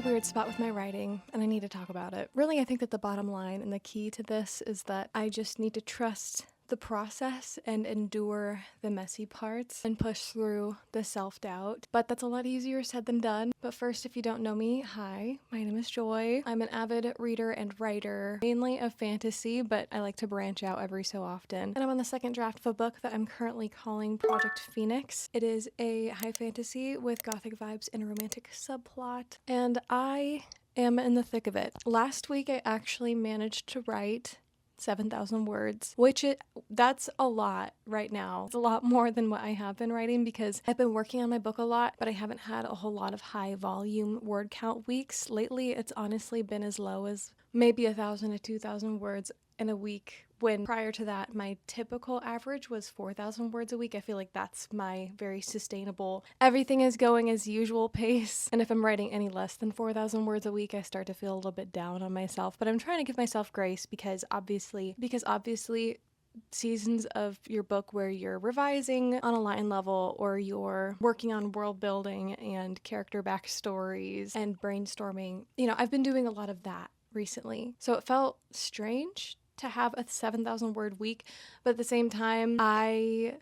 weird spot with my writing, and I need to talk about it. Really, I think that the bottom line and the key to this is that I just need to trust the process and endure the messy parts and push through the self-doubt. But that's a lot easier said than done. But first, if you don't know me, hi, my name is Joy. I'm an avid reader and writer, mainly of fantasy, but I like to branch out every so often. And I'm on the second draft of a book that I'm currently calling Project Phoenix. It is a high fantasy with gothic vibes and a romantic subplot, and I am in the thick of it. Last week, I actually managed to write 7,000 words, that's a lot right now. It's a lot more than what I have been writing because I've been working on my book a lot, but I haven't had a whole lot of high volume word count weeks. Lately, it's honestly been as low as maybe 1,000 to 2,000 words in a week, when prior to that, my typical average was 4,000 words a week. I feel like that's my very sustainable, everything is going as usual pace. And if I'm writing any less than 4,000 words a week, I start to feel a little bit down on myself. But I'm trying to give myself grace because obviously seasons of your book where you're revising on a line level or you're working on world building and character backstories and brainstorming, I've been doing a lot of that recently. So it felt strange to have a 7,000 word week, but at the same time, I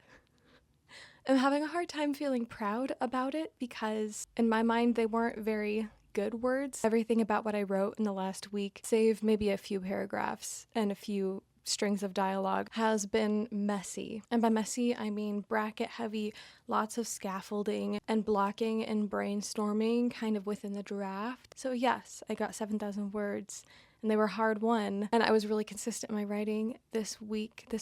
am having a hard time feeling proud about it because in my mind, they weren't very good words. Everything about what I wrote in the last week, save maybe a few paragraphs and a few strings of dialogue, has been messy. And by messy, I mean bracket heavy, lots of scaffolding and blocking and brainstorming kind of within the draft. So yes, I got 7,000 words and they were hard won. And I was really consistent in my writing this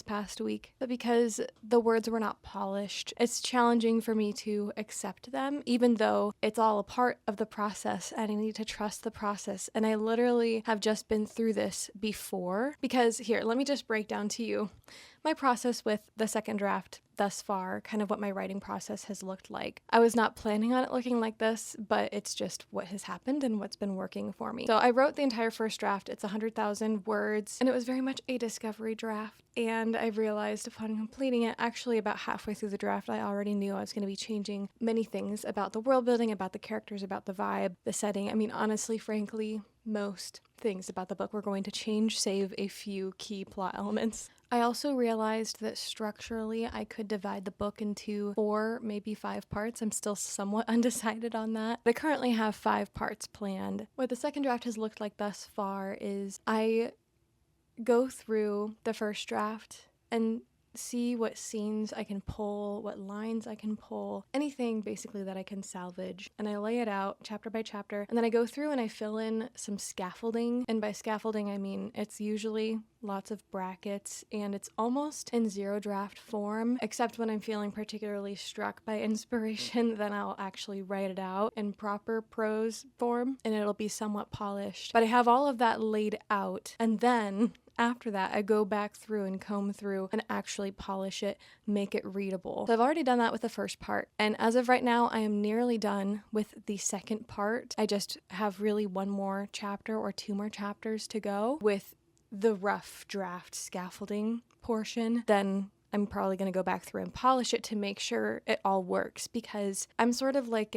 past week. But because the words were not polished, it's challenging for me to accept them, even though it's all a part of the process and I need to trust the process. And I literally have just been through this before. Because here, let me just break down to you my process with the second draft thus far, kind of what my writing process has looked like. I was not planning on it looking like this, but it's just what has happened and what's been working for me. So I wrote the entire first draft. It's 100,000 words, and it was very much a discovery draft. And I realized upon completing it, actually about halfway through the draft, I already knew I was going to be changing many things about the world building, about the characters, about the vibe, the setting. I mean, honestly, frankly, most things about the book were going to change, save a few key plot elements. I also realized that structurally I could divide the book into 4, maybe 5 parts. I'm still somewhat undecided on that. I currently have 5 parts planned. What the second draft has looked like thus far is I go through the first draft and see what scenes I can pull, what lines I can pull, anything basically that I can salvage. And I lay it out chapter by chapter. And then I go through and I fill in some scaffolding. And by scaffolding, I mean it's usually lots of brackets and it's almost in zero draft form, except when I'm feeling particularly struck by inspiration, then I'll actually write it out in proper prose form and it'll be somewhat polished. But I have all of that laid out, and then after that, I go back through and comb through and actually polish it, make it readable. So I've already done that with the first part. And as of right now, I am nearly done with the second part. I just have really 1 more chapter or 2 more chapters to go with the rough draft scaffolding portion. Then I'm probably going to go back through and polish it to make sure it all works, because I'm sort of like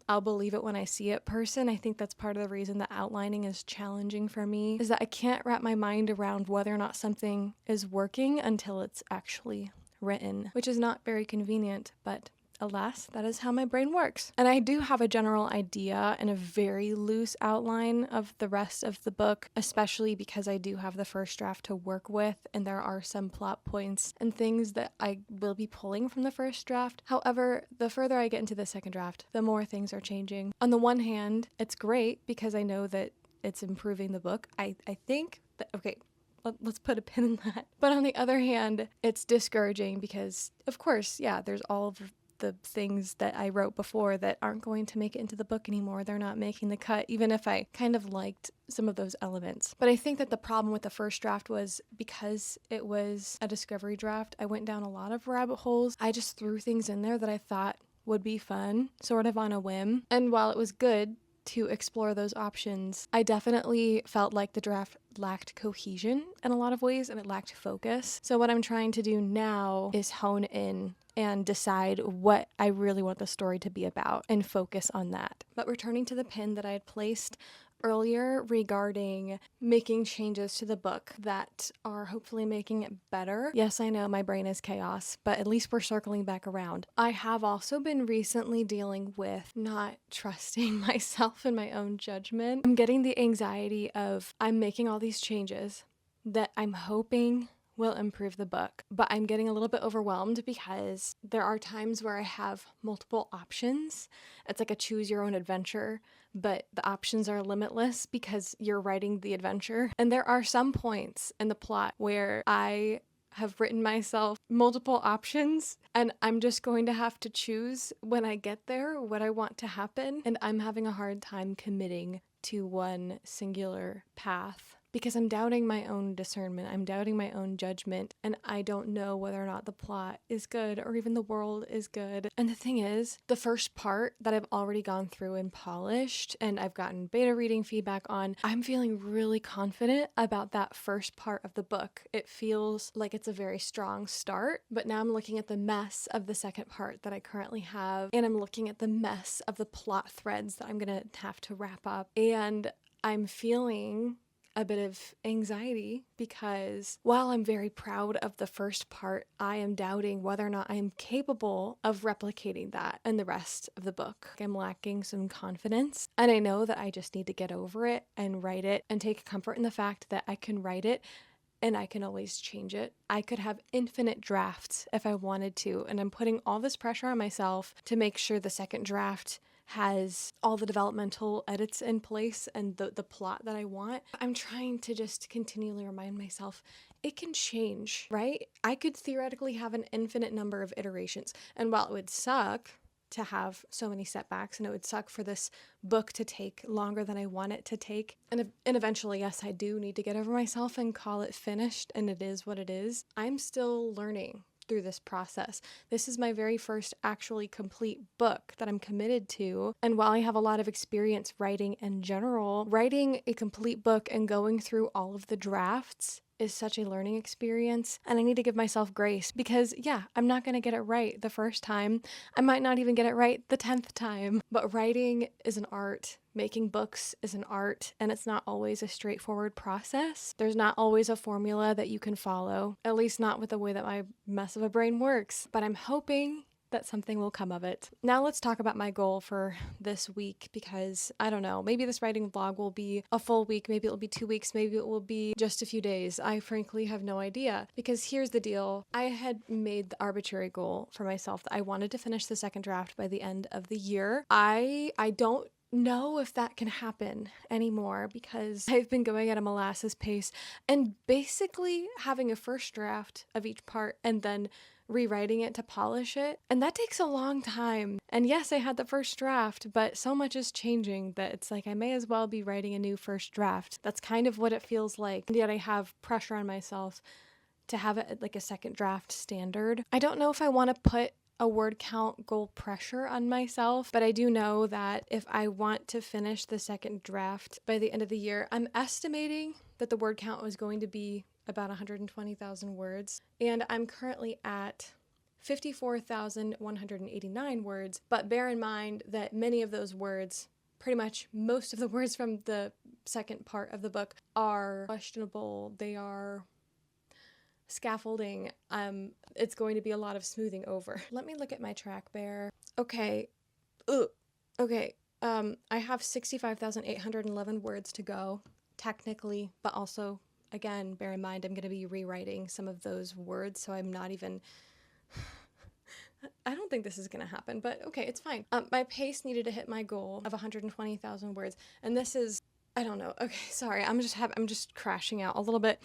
I'll believe it when I see it person. I think that's part of the reason that outlining is challenging for me, is that I can't wrap my mind around whether or not something is working until it's actually written, which is not very convenient, but alas, that is how my brain works. And I do have a general idea and a very loose outline of the rest of the book, especially because I do have the first draft to work with, and there are some plot points and things that I will be pulling from the first draft. However, the further I get into the second draft, the more things are changing. On the one hand, it's great because I know that it's improving the book. I think that, okay, let's put a pin in that. But on the other hand, it's discouraging because, of course, yeah, there's all of the things that I wrote before that aren't going to make it into the book anymore. They're not making the cut, even if I kind of liked some of those elements. But I think that the problem with the first draft was because it was a discovery draft, I went down a lot of rabbit holes. I just threw things in there that I thought would be fun, sort of on a whim. And while it was good to explore those options, I definitely felt like the draft lacked cohesion in a lot of ways and it lacked focus. So what I'm trying to do now is hone in and decide what I really want the story to be about and focus on that. But returning to the pin that I had placed earlier regarding making changes to the book that are hopefully making it better. Yes, I know my brain is chaos, but at least we're circling back around. I have also been recently dealing with not trusting myself and my own judgment. I'm getting the anxiety of I'm making all these changes that I'm hoping will improve the book, but I'm getting a little bit overwhelmed because there are times where I have multiple options. It's like a choose your own adventure, but the options are limitless because you're writing the adventure. And there are some points in the plot where I have written myself multiple options and I'm just going to have to choose when I get there what I want to happen. And I'm having a hard time committing to one singular path because I'm doubting my own discernment. I'm doubting my own judgment, and I don't know whether or not the plot is good or even the world is good. And the thing is, the first part that I've already gone through and polished, and I've gotten beta reading feedback on, I'm feeling really confident about that first part of the book. It feels like it's a very strong start, but now I'm looking at the mess of the second part that I currently have, and I'm looking at the mess of the plot threads that I'm gonna have to wrap up, and I'm feeling a bit of anxiety because while I'm very proud of the first part, I am doubting whether or not I am capable of replicating that in the rest of the book. I'm lacking some confidence, and I know that I just need to get over it and write it and take comfort in the fact that I can write it and I can always change it. I could have infinite drafts if I wanted to, and I'm putting all this pressure on myself to make sure the second draft has all the developmental edits in place and the plot that I want. I'm trying to just continually remind myself it can change, right? I could theoretically have an infinite number of iterations, and while it would suck to have so many setbacks and it would suck for this book to take longer than I want it to take, and eventually, yes, I do need to get over myself and call it finished, and it is what it is. I'm still learning through this process. This is my very first actually complete book that I'm committed to. And while I have a lot of experience writing in general, writing a complete book and going through all of the drafts is such a learning experience, and I need to give myself grace because, yeah, I'm not going to get it right the first time. I might not even get it right the 10th time, but writing is an art. Making books is an art, and it's not always a straightforward process. There's not always a formula that you can follow, at least not with the way that my mess of a brain works, but I'm hoping that something will come of it. Now let's talk about my goal for this week because I don't know, maybe this writing vlog will be a full week, maybe it'll be 2 weeks, maybe it will be just a few days. I frankly have no idea because here's the deal. I had made the arbitrary goal for myself that I wanted to finish the second draft by the end of the year. I don't know if that can happen anymore because I've been going at a molasses pace and basically having a first draft of each part and then rewriting it to polish it. And that takes a long time. And yes, I had the first draft, but so much is changing that it's like I may as well be writing a new first draft. That's kind of what it feels like. And yet I have pressure on myself to have it at like a second draft standard. I don't know if I want to put a word count goal pressure on myself, but I do know that if I want to finish the second draft by the end of the year, I'm estimating that the word count was going to be about 120,000 words, and I'm currently at 54,189 words, but bear in mind that many of those words, pretty much most of the words from the second part of the book are questionable. They are scaffolding. It's going to be a lot of smoothing over. Let me look at my track bear. Okay. Okay. I have 65,811 words to go, technically, but also, again, bear in mind, I'm going to be rewriting some of those words, so I'm not even... I don't think this is going to happen, but okay, it's fine. My pace needed to hit my goal of 120,000 words, and this is... I don't know. Okay, sorry. I'm just crashing out a little bit.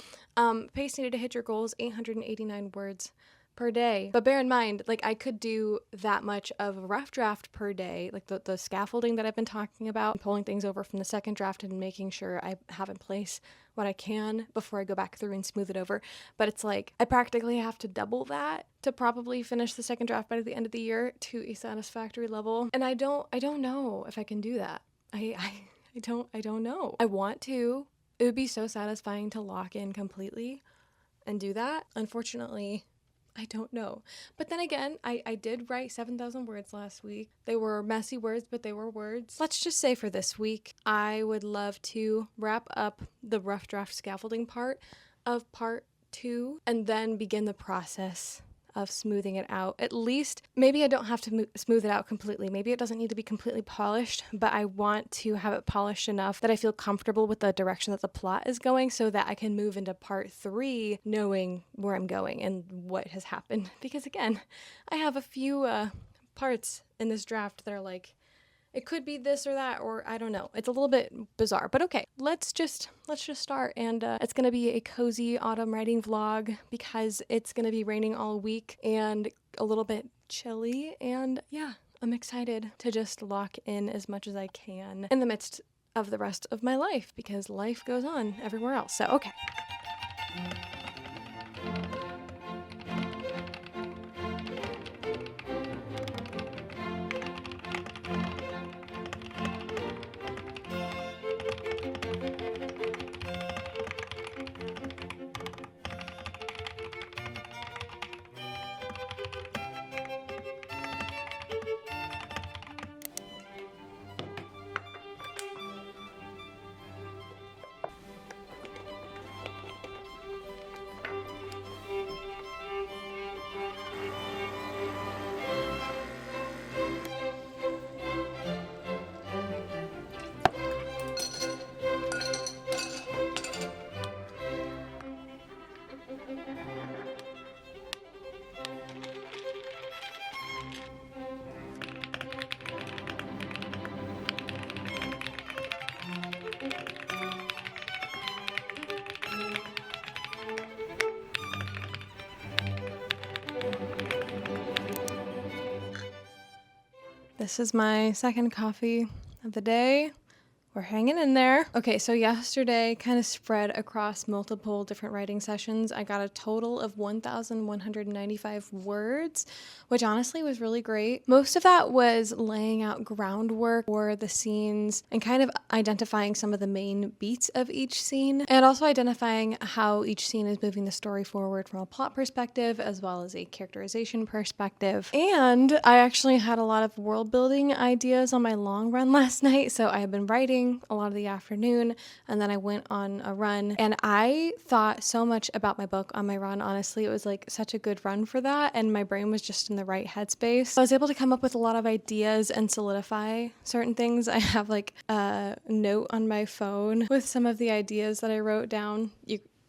Pace needed to hit your goals, 889 words per day. But bear in mind, like I could do that much of a rough draft per day, like the scaffolding that I've been talking about, pulling things over from the second draft and making sure I have in place what I can before I go back through and smooth it over. But it's like I practically have to double that to probably finish the second draft by the end of the year to a satisfactory level. And I don't know if I can do that. I don't know. I want to. It would be so satisfying to lock in completely and do that. Unfortunately, I don't know. But then again, I did write 7,000 words last week. They were messy words, but they were words. Let's just say for this week, I would love to wrap up the rough draft scaffolding part of part 2 and then begin the process of smoothing it out. At least, maybe I don't have to smooth it out completely. Maybe it doesn't need to be completely polished, but I want to have it polished enough that I feel comfortable with the direction that the plot is going so that I can move into part 3 knowing where I'm going and what has happened. Because again, I have a few parts in this draft that are like, it could be this or that, or I don't know. It's a little bit bizarre, but okay. Let's just start, and it's gonna be a cozy autumn writing vlog because it's gonna be raining all week and a little bit chilly, and yeah, I'm excited to just lock in as much as I can in the midst of the rest of my life because life goes on everywhere else. So okay. This is my second coffee of the day. We're hanging in there. Okay, so yesterday kind of spread across multiple different writing sessions. I got a total of 1,195 words, which honestly was really great. Most of that was laying out groundwork for the scenes and kind of identifying some of the main beats of each scene, and also identifying how each scene is moving the story forward from a plot perspective as well as a characterization perspective. And I actually had a lot of world building ideas on my long run last night, so I have been writing a lot of the afternoon, and then I went on a run, and I thought so much about my book on my run. Honestly, it was like such a good run for that, and my brain was just in the right headspace. So I was able to come up with a lot of ideas and solidify certain things. I have like a note on my phone with some of the ideas that I wrote down.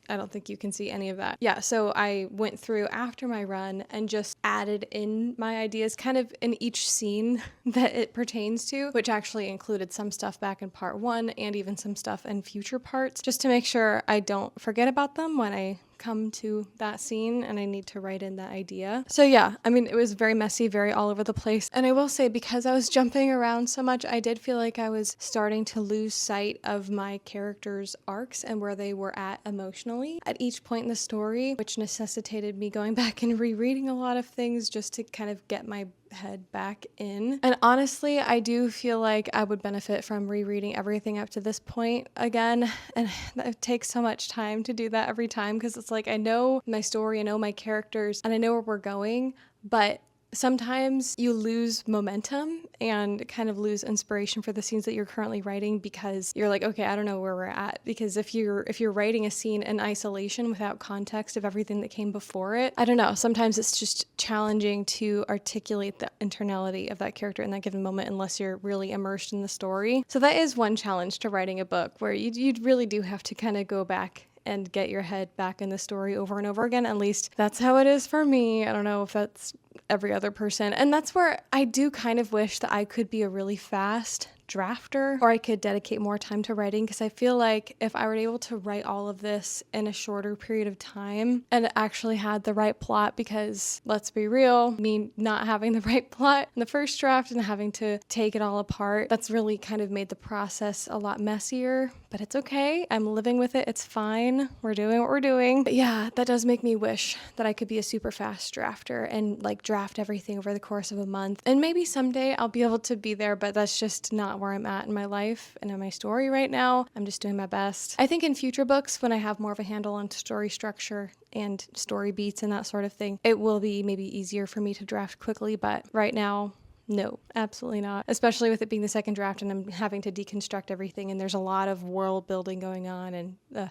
I don't think you can see any of that. Yeah, so I went through after my run and just added in my ideas kind of in each scene that it pertains to, which actually included some stuff back in part 1 and even some stuff in future parts, just to make sure I don't forget about them when I come to that scene and I need to write in that idea. So yeah, I mean, it was very messy, very all over the place. And I will say, because I was jumping around so much, I did feel like I was starting to lose sight of my characters' arcs and where they were at emotionally at each point in the story, which necessitated me going back and rereading a lot of things just to kind of get my head back in. And honestly, I do feel like I would benefit from rereading everything up to this point again. And it takes so much time to do that every time because it's like I know my story, I know my characters, and I know where we're going, but sometimes you lose momentum and kind of lose inspiration for the scenes that you're currently writing because you're like, okay, I don't know where we're at. Because if you're writing a scene in isolation without context of everything that came before it, I don't know, sometimes it's just challenging to articulate the internality of that character in that given moment unless you're really immersed in the story. So that is one challenge to writing a book where you really do have to kind of go back and get your head back in the story over and over again. At least that's how it is for me. I don't know if that's every other person. And that's where I do kind of wish that I could be a really fast drafter, or I could dedicate more time to writing, because I feel like if I were able to write all of this in a shorter period of time and actually had the right plot, because let's be real, me not having the right plot in the first draft and having to take it all apart, that's really kind of made the process a lot messier, but it's okay. I'm living with it. It's fine. We're doing what we're doing. But yeah, that does make me wish that I could be a super fast drafter and like draft everything over the course of a month. And maybe someday I'll be able to be there, but that's just not not where I'm at in my life and in my story right now. I'm just doing my best. I think in future books, when I have more of a handle on story structure and story beats and that sort of thing, it will be maybe easier for me to draft quickly. But right now, no, absolutely not. Especially with it being the second draft and I'm having to deconstruct everything and there's a lot of world building going on and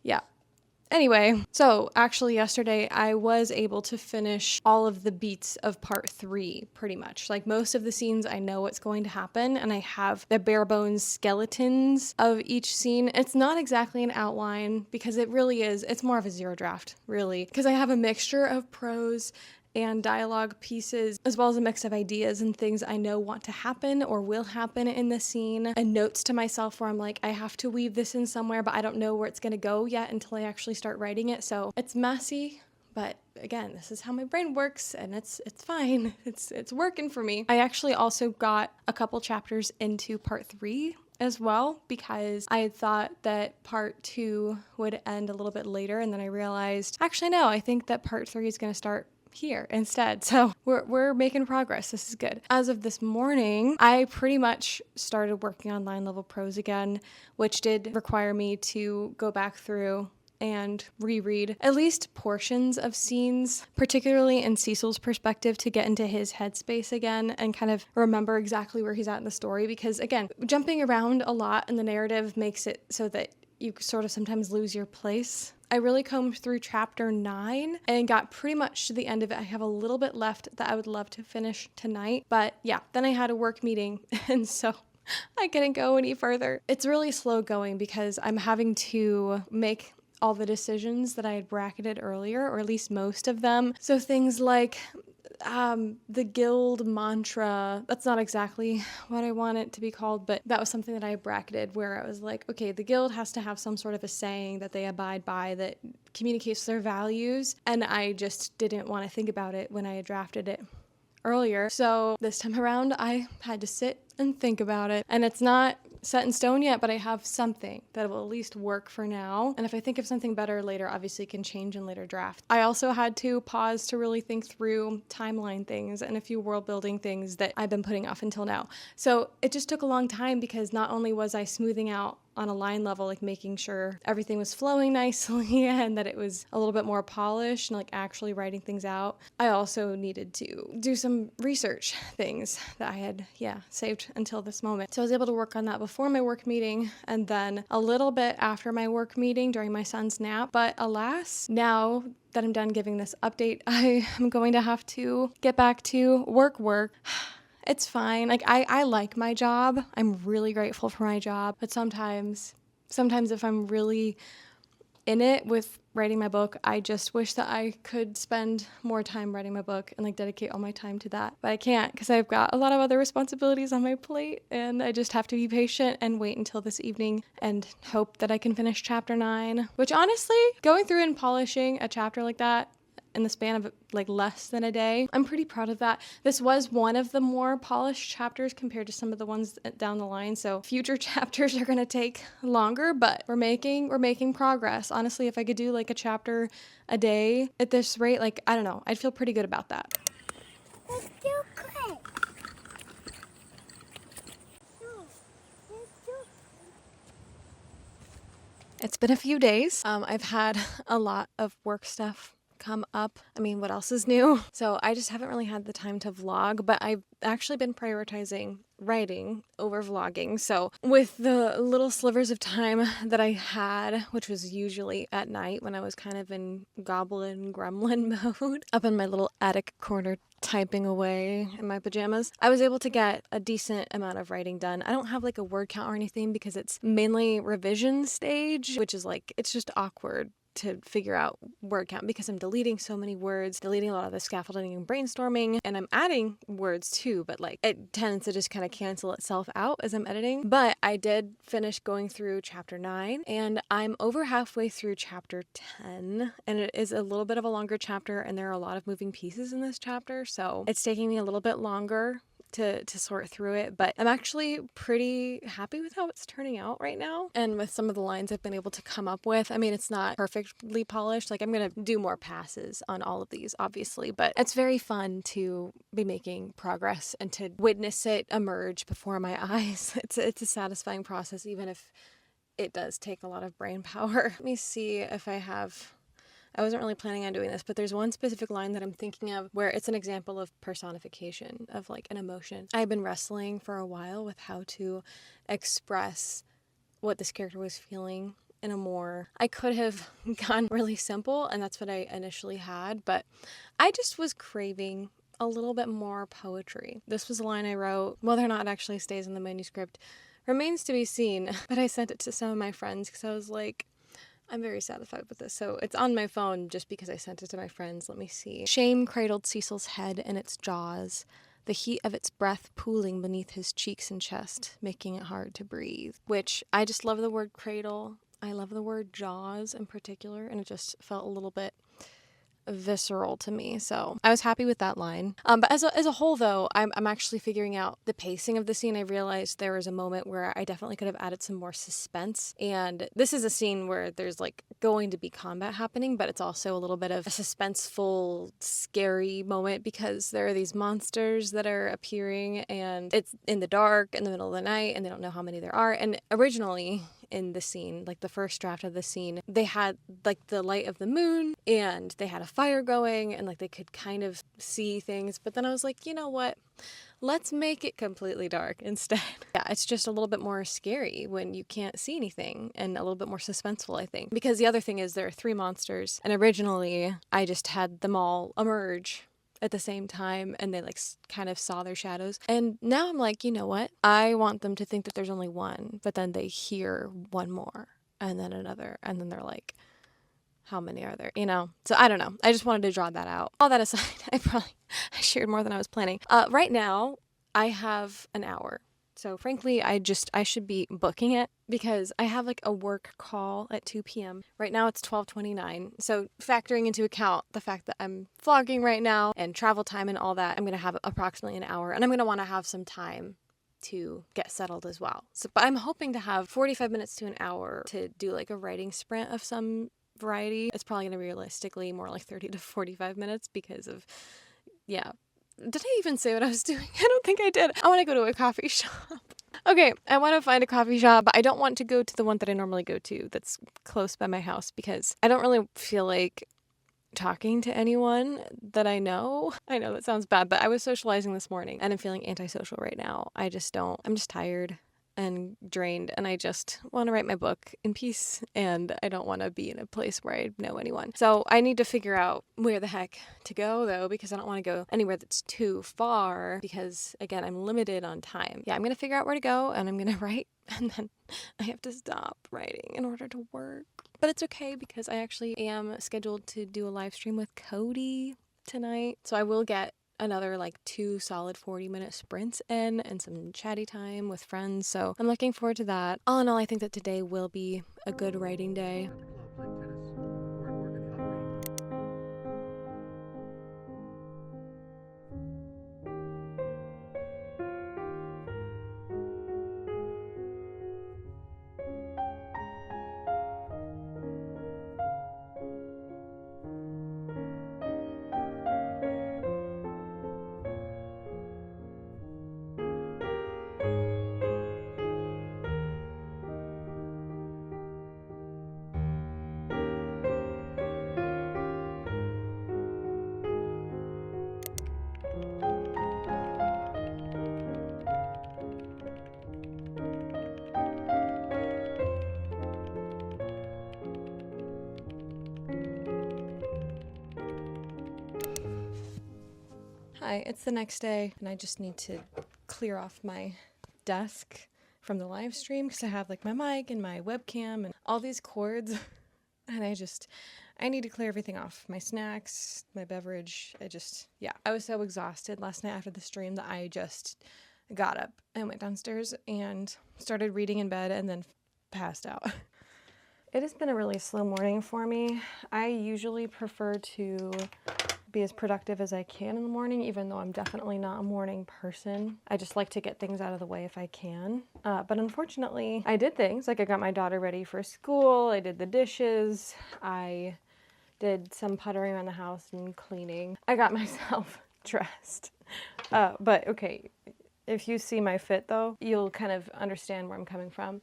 yeah. Anyway, so actually yesterday I was able to finish all of the beats of part 3 pretty much. Like most of the scenes I know what's going to happen and I have the bare bones skeletons of each scene. It's not exactly an outline because it really is, it's more of a zero draft really because I have a mixture of prose and dialogue pieces, as well as a mix of ideas and things I know want to happen or will happen in the scene, and notes to myself where I'm like, I have to weave this in somewhere, but I don't know where it's going to go yet until I actually start writing it. So it's messy, but again, this is how my brain works and it's fine. It's working for me. I actually also got a couple chapters into part 3 as well because I had thought that part 2 would end a little bit later, and then I realized, actually no, I think that part 3 is going to start here instead. So we're making progress. This is good. As of this morning, I pretty much started working on line level prose again, which did require me to go back through and reread at least portions of scenes, particularly in Cecil's perspective, to get into his headspace again and kind of remember exactly where he's at in the story. Because again, jumping around a lot in the narrative makes it so that you sort of sometimes lose your place. I really combed through chapter 9 and got pretty much to the end of it. I have a little bit left that I would love to finish tonight. But yeah, then I had a work meeting and so I couldn't go any further. It's really slow going because I'm having to make all the decisions that I had bracketed earlier, or at least most of them. So things like the guild mantra, that's not exactly what I want it to be called, but that was something that I bracketed where I was like, okay, the guild has to have some sort of a saying that they abide by that communicates their values, and I just didn't want to think about it when I had drafted it earlier. So this time around, I had to sit and think about it, and it's not set in stone yet, but I have something that will at least work for now. And if I think of something better later, obviously it can change in later drafts. I also had to pause to really think through timeline things and a few world building things that I've been putting off until now. So it just took a long time because not only was I smoothing out on a line level, like making sure everything was flowing nicely and that it was a little bit more polished and like actually writing things out, I also needed to do some research things that I had, saved until this moment. So I was able to work on that before my work meeting and then a little bit after my work meeting during my son's nap. But alas, now that I'm done giving this update, I am going to have to get back to work. It's fine. Like I like my job. I'm really grateful for my job. But sometimes if I'm really in it with writing my book, I just wish that I could spend more time writing my book and like dedicate all my time to that. But I can't because I've got a lot of other responsibilities on my plate and I just have to be patient and wait until this evening and hope that I can finish chapter 9, which honestly, going through and polishing a chapter like that in the span of like less than a day, I'm pretty proud of that. This was one of the more polished chapters compared to some of the ones down the line. So future chapters are going to take longer, but we're making progress. Honestly, if I could do like a chapter a day at this rate, like, I don't know, I'd feel pretty good about that. Let's do quick. It's been a few days. I've had a lot of work stuff come up. I mean, what else is new? So I just haven't really had the time to vlog, but I've actually been prioritizing writing over vlogging. So with the little slivers of time that I had, which was usually at night when I was kind of in goblin gremlin mode, up in my little attic corner typing away in my pajamas, I was able to get a decent amount of writing done. I don't have like a word count or anything because it's mainly revision stage, which is like, it's just awkward to figure out word count because I'm deleting so many words, deleting a lot of the scaffolding and brainstorming, and I'm adding words too, but like it tends to just kind of cancel itself out as I'm editing. But I did finish going through chapter 9 and I'm over halfway through chapter 10, and it is a little bit of a longer chapter and there are a lot of moving pieces in this chapter, so it's taking me a little bit longer to sort through it, but I'm actually pretty happy with how it's turning out right now. And with some of the lines I've been able to come up with, I mean, it's not perfectly polished. Like, I'm going to do more passes on all of these, obviously, but it's very fun to be making progress and to witness it emerge before my eyes. It's a satisfying process, even if it does take a lot of brain power. Let me see if I wasn't really planning on doing this, but there's one specific line that I'm thinking of where it's an example of personification of like an emotion. I've been wrestling for a while with how to express what this character was feeling in a more, I could have gone really simple, and that's what I initially had, but I just was craving a little bit more poetry. This was a line I wrote. Whether or not it actually stays in the manuscript remains to be seen, but I sent it to some of my friends because I was like, I'm very satisfied with this. So it's on my phone just because I sent it to my friends. Let me see. Shame cradled Cecil's head in its jaws, the heat of its breath pooling beneath his cheeks and chest, making it hard to breathe. Which, I just love the word cradle. I love the word jaws in particular, and it just felt a little bit visceral to me, so I was happy with that line. But as a whole, though, I'm actually figuring out the pacing of the scene. I realized there was a moment where I definitely could have added some more suspense, and this is a scene where there's like going to be combat happening, but it's also a little bit of a suspenseful, scary moment because there are these monsters that are appearing, and it's in the dark, in the middle of the night, and they don't know how many there are. And originally, in the scene, like the first draft of the scene, they had like the light of the moon and they had a fire going and like they could kind of see things. But then I was like, you know what? Let's make it completely dark instead. Yeah, it's just a little bit more scary when you can't see anything and a little bit more suspenseful, I think. Because the other thing is there are 3 monsters, and originally I just had them all emerge at the same time and they like kind of saw their shadows. And now I'm like, you know what? I want them to think that there's only one, but then they hear one more and then another, and then they're like, how many are there? You know? So I don't know. I just wanted to draw that out. All that aside, I shared more than I was planning. Right now I have an hour. So frankly, I should be booking it because I have like a work call at 2 p.m. Right now it's 12:29. So factoring into account the fact that I'm vlogging right now and travel time and all that, I'm going to have approximately an hour, and I'm going to want to have some time to get settled as well. So, but I'm hoping to have 45 minutes to an hour to do like a writing sprint of some variety. It's probably going to be realistically more like 30 to 45 minutes because of, yeah. Did I even say what I was doing? I don't think I did. I want to go to a coffee shop. Okay, I want to find a coffee shop, but I don't want to go to the one that I normally go to that's close by my house because I don't really feel like talking to anyone that I know. I know that sounds bad, but I was socializing this morning and I'm feeling antisocial right now. I'm just tired and drained, and I just want to write my book in peace, and I don't want to be in a place where I know anyone. So I need to figure out where the heck to go, though, because I don't want to go anywhere that's too far because, again, I'm limited on time. Yeah, I'm going to figure out where to go, and I'm going to write, and then I have to stop writing in order to work. But it's okay because I actually am scheduled to do a live stream with Cody tonight, so I will get another like 2 solid 40-minute sprints in and some chatty time with friends. So I'm looking forward to that. All in all, I think that today will be a good writing day. Hi, it's the next day, and I just need to clear off my desk from the live stream because I have like my mic and my webcam and all these cords, and I need to clear everything off. My snacks, my beverage, I was so exhausted last night after the stream that I just got up and went downstairs and started reading in bed and then passed out. It has been a really slow morning for me. I usually prefer to be as productive as I can in the morning, even though I'm definitely not a morning person. I just like to get things out of the way if I can. But unfortunately, I did things. Like I got my daughter ready for school. I did the dishes. I did some puttering around the house and cleaning. I got myself dressed. But okay, if you see my fit though, you'll kind of understand where I'm coming from.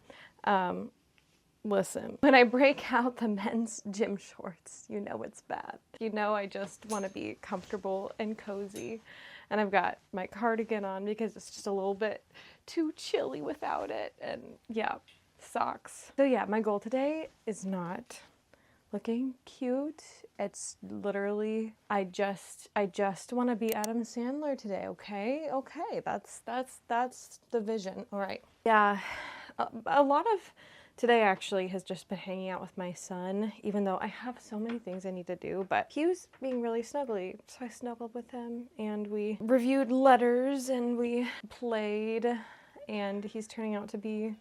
Listen, when I break out the men's gym shorts, you know it's bad. You know I just want to be comfortable and cozy. And I've got my cardigan on because it's just a little bit too chilly without it. And yeah, socks. So yeah, my goal today is not looking cute. It's literally, I just want to be Adam Sandler today, okay? Okay, that's the vision. All right. Yeah, a lot of today actually has just been hanging out with my son, even though I have so many things I need to do, but he was being really snuggly, so I snuggled with him and we reviewed letters and we played, and he's turning out to be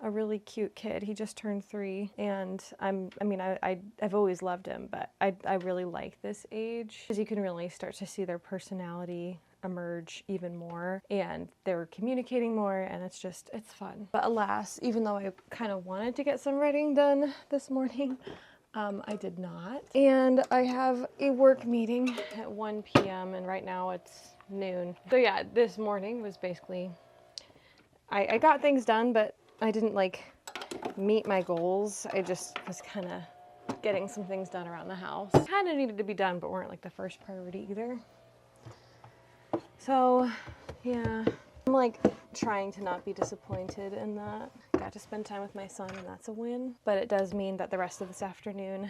a really cute kid. He just turned 3 and I've always loved him, but I really like this age because you can really start to see their personality emerge even more and they're communicating more and it's fun. But alas, even though I kind of wanted to get some writing done this morning, I did not. And I have a work meeting at 1 p.m. and right now it's noon. So yeah, this morning was basically, I got things done, but I didn't like meet my goals. I just was kind of getting some things done around the house. Kind of needed to be done, but weren't like the first priority either. So yeah, I'm like trying to not be disappointed in that. Got to spend time with my son and that's a win. But it does mean that the rest of this afternoon,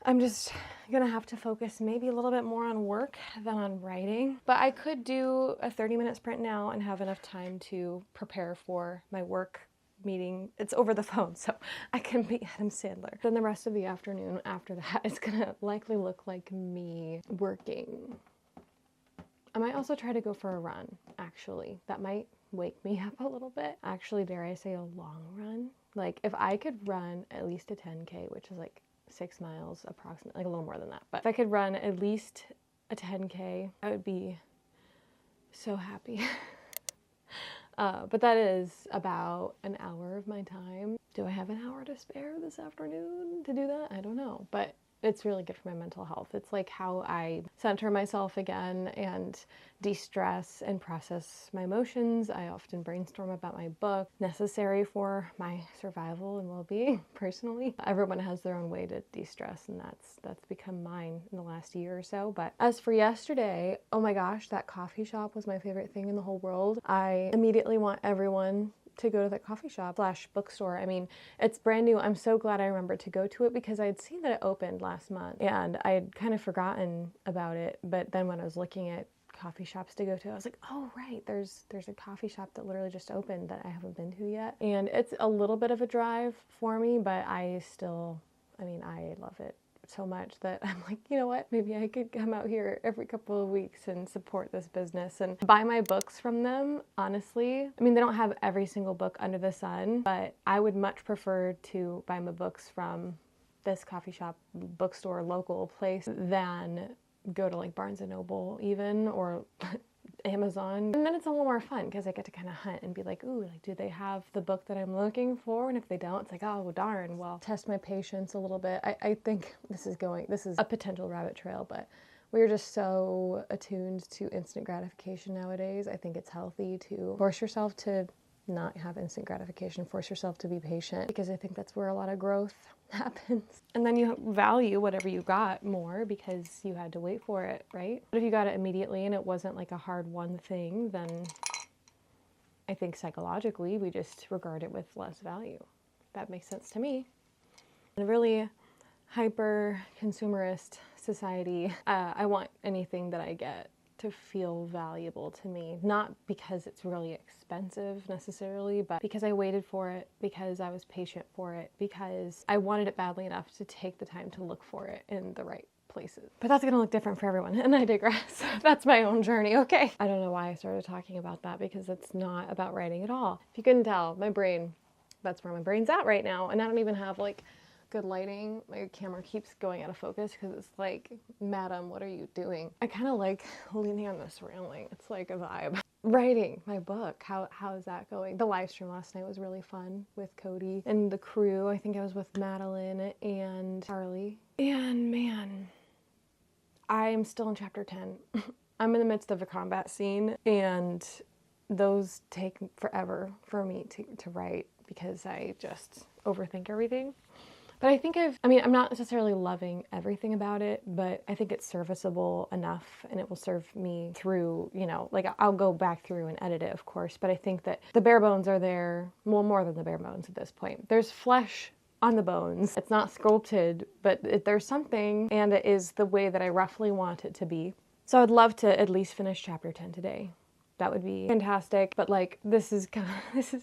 I'm just gonna have to focus maybe a little bit more on work than on writing. But I could do a 30-minute sprint now and have enough time to prepare for my work meeting. It's over the phone, so I can meet Adam Sandler. Then the rest of the afternoon after that is gonna likely look like me working. I might also try to go for a run, actually. That might wake me up a little bit. Actually, dare I say a long run? Like if I could run at least a 10K, which is like 6 miles approximately, like a little more than that. But if I could run at least a 10K, I would be so happy. But that is about an hour of my time. Do I have an hour to spare this afternoon to do that? I don't know, but it's really good for my mental health. It's like how I center myself again and de-stress and process my emotions. I often brainstorm about my book, necessary for my survival and well-being personally. Everyone has their own way to de-stress, and that's become mine in the last year or so. But as for yesterday, oh my gosh, that coffee shop was my favorite thing in the whole world. I immediately want everyone to go to that coffee shop / bookstore. I mean, it's brand new. I'm so glad I remembered to go to it because I had seen that it opened last month and I had kind of forgotten about it. But then when I was looking at coffee shops to go to, I was like, oh right, there's a coffee shop that literally just opened that I haven't been to yet. And it's a little bit of a drive for me, but I love it so much that I'm like, you know what, maybe I could come out here every couple of weeks and support this business and buy my books from them. Honestly, I mean, they don't have every single book under the sun, but I would much prefer to buy my books from this coffee shop, bookstore, local place than go to like Barnes & Noble even, or Amazon. And then it's a little more fun because I get to kind of hunt and be like, ooh, like, do they have the book that I'm looking for? And if they don't, it's like, oh, darn, well, test my patience a little bit. I think this is a potential rabbit trail, but we're just so attuned to instant gratification nowadays. I think it's healthy to force yourself to not have instant gratification, force yourself to be patient, because I think that's where a lot of growth happens. And then you value whatever you got more because you had to wait for it, right? But if you got it immediately and it wasn't like a hard-won thing, then I think psychologically we just regard it with less value. That makes sense to me. In a really hyper-consumerist society, I want anything that I get to feel valuable to me, not because it's really expensive necessarily, but because I waited for it, because I was patient for it, because I wanted it badly enough to take the time to look for it in the right places. But that's gonna look different for everyone, and I digress. That's my own journey, okay? I don't know why I started talking about that, because it's not about writing at all. If you couldn't tell, my brain, that's where my brain's at right now, and I don't even have like good lighting. My camera keeps going out of focus because it's like, madam, what are you doing? I kind of like leaning on this railing. It's like a vibe. Writing my book, how is that going? The live stream last night was really fun with Cody and the crew. I think I was with Madeline and Charlie. And man, I'm still in chapter 10. I'm in the midst of a combat scene, and those take forever for me to write because I just overthink everything. But I think I'm not necessarily loving everything about it, but I think it's serviceable enough and it will serve me through, like I'll go back through and edit it, of course, but I think that the bare bones are there, well, more than the bare bones at this point. There's flesh on the bones. It's not sculpted, but there's something, and it is the way that I roughly want it to be. So I'd love to at least finish chapter 10 today. That would be fantastic, but like this is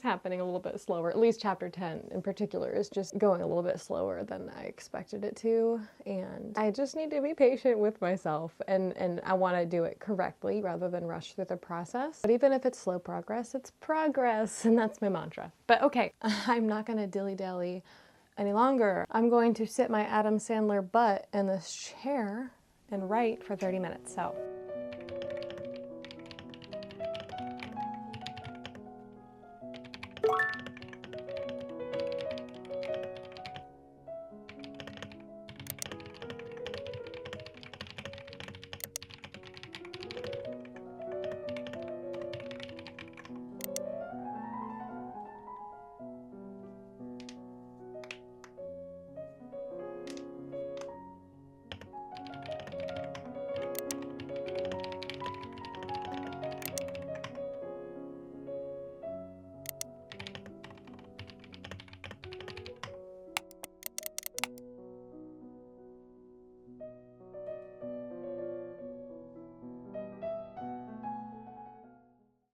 happening a little bit slower. At least chapter 10 in particular is just going a little bit slower than I expected it to, and I just need to be patient with myself, and I want to do it correctly rather than rush through the process. But even if it's slow progress, it's progress, and that's my mantra. But okay, I'm not going to dilly-dally any longer. I'm going to sit my Adam Sandler butt in this chair and write for 30 minutes. So